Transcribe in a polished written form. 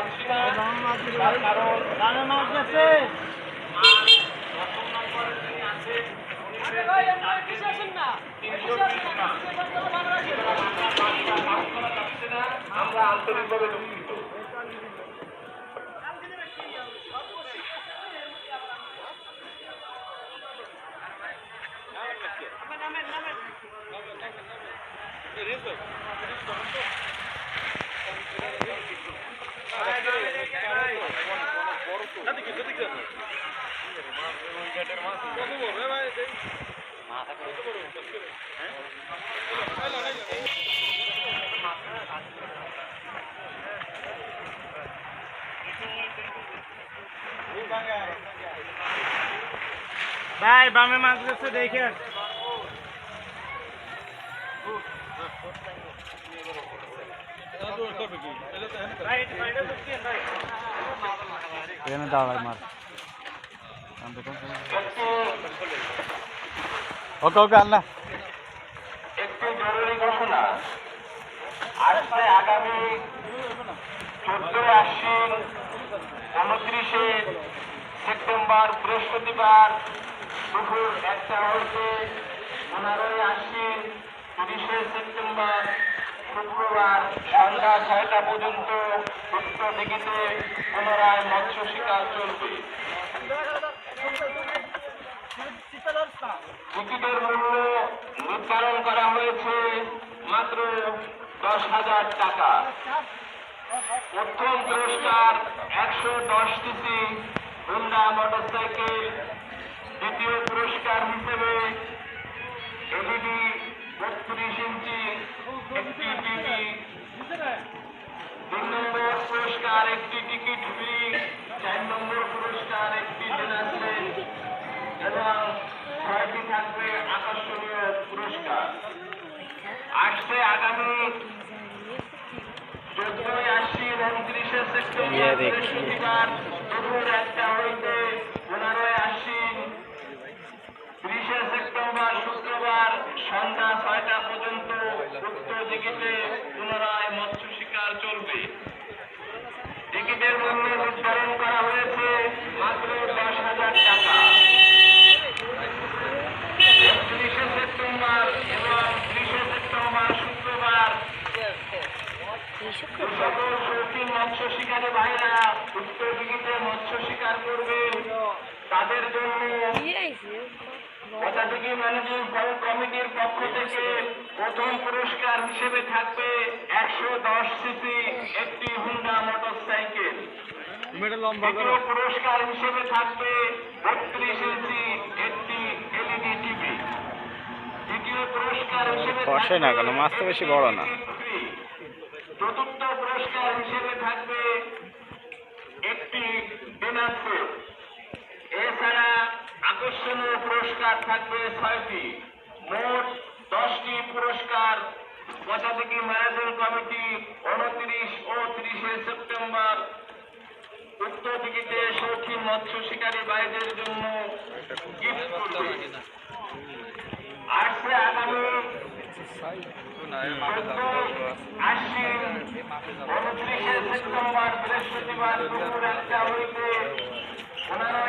পাচ্ছি না, তার কারণ মাছ আছে আমরা আন্তরিকভাবে দুঃখিত। ভাই বামে মাছ গেছে দেখেন। এখানে দাঁড়ায় মার ওকে ওকে আল্লাহ। একটি জরুরি ঘোষণা, আসছে আগামী 14 আশ্বিন 29 সেপ্টেম্বর বৃহস্পতিবার দুপুর 1টা হইতে 15 আশ্বিন 30 সেপ্টেম্বর শুক্রবার সন্ধ্যা 6টা পর্যন্ত উক্ত দিঘিতে পুনরায় মৎস্য শিকার চলবে। টিকিটের মূল্য নির্ধারণ করা হয়েছে মাত্র 10,000 টাকা। প্রথম পুরস্কার 110 সিসি হুন্ডা মোটরসাইকেল, দ্বিতীয় পুরস্কার হিসেবে এলইডি 32 ইঞ্চি একটি টিভি, 3 নম্বর পুরস্কার একটি টিকিট ফ্রি, 4 নম্বর পুরস্কার একটি ডিনার সেট এবং 6টি থাকবে আকর্ষণীয় পুরস্কার। আসছে আগামী 14 আশ্বিন 29 সেপ্টেম্বর বৃহস্পতিবার দুপুর 1টা হইতে 15 আশ্বিন 30 সেপ্টেম্বর শুক্রবার সন্ধ্যা 6টা পর্যন্ত উক্ত দিঘিতে পুনরায় মৎস্য শিকার চলবে। টিকিটের মূল্য নির্ধারণ করা হয়েছে মাত্র 10,000 টাকা। 31 সেপ্টেম্বর এবং 30 সেপ্টেম্বর শুক্রবার সকল শৌখিন মৎস্য শিকারী ভাইরা উক্ত দিঘিতে মৎস্য শিকার করবেন। তাদের জন্য পদাধিকারী ম্যানেজিং কমিটির পক্ষ থেকে প্রথম পুরস্কার হিসেবে থাকবে 110 সিসি একটি হুন্ডা মোটরসাইকেল। দ্বিতীয় পুরস্কার হিসেবে থাকবে 32 ইঞ্চি একটি এলইডি টিভি। তৃতীয় পুরস্কার হিসেবে কষে না কেন, মাছ তো বেশি বড় না। চতুর্থ পুরস্কার হিসেবে থাকবে একটি ডিনার সেট। এছাড়া আকর্ষণীয় পুরস্কার থাকবে 6টি। মোট 10টি পুরস্কার পদাধিকারী ম্যানেজিং কমিটি 29 ও 30 সেপ্টেম্বর উক্ত দিঘিতে শৌখিন মৎস্য শিকারী ভাইদের জন্য গিফট করবে। আসছে আগামী 14 আশ্বিন 29 সেপ্টেম্বর বৃহস্পতিবার দুপুর 1টা হইতে 15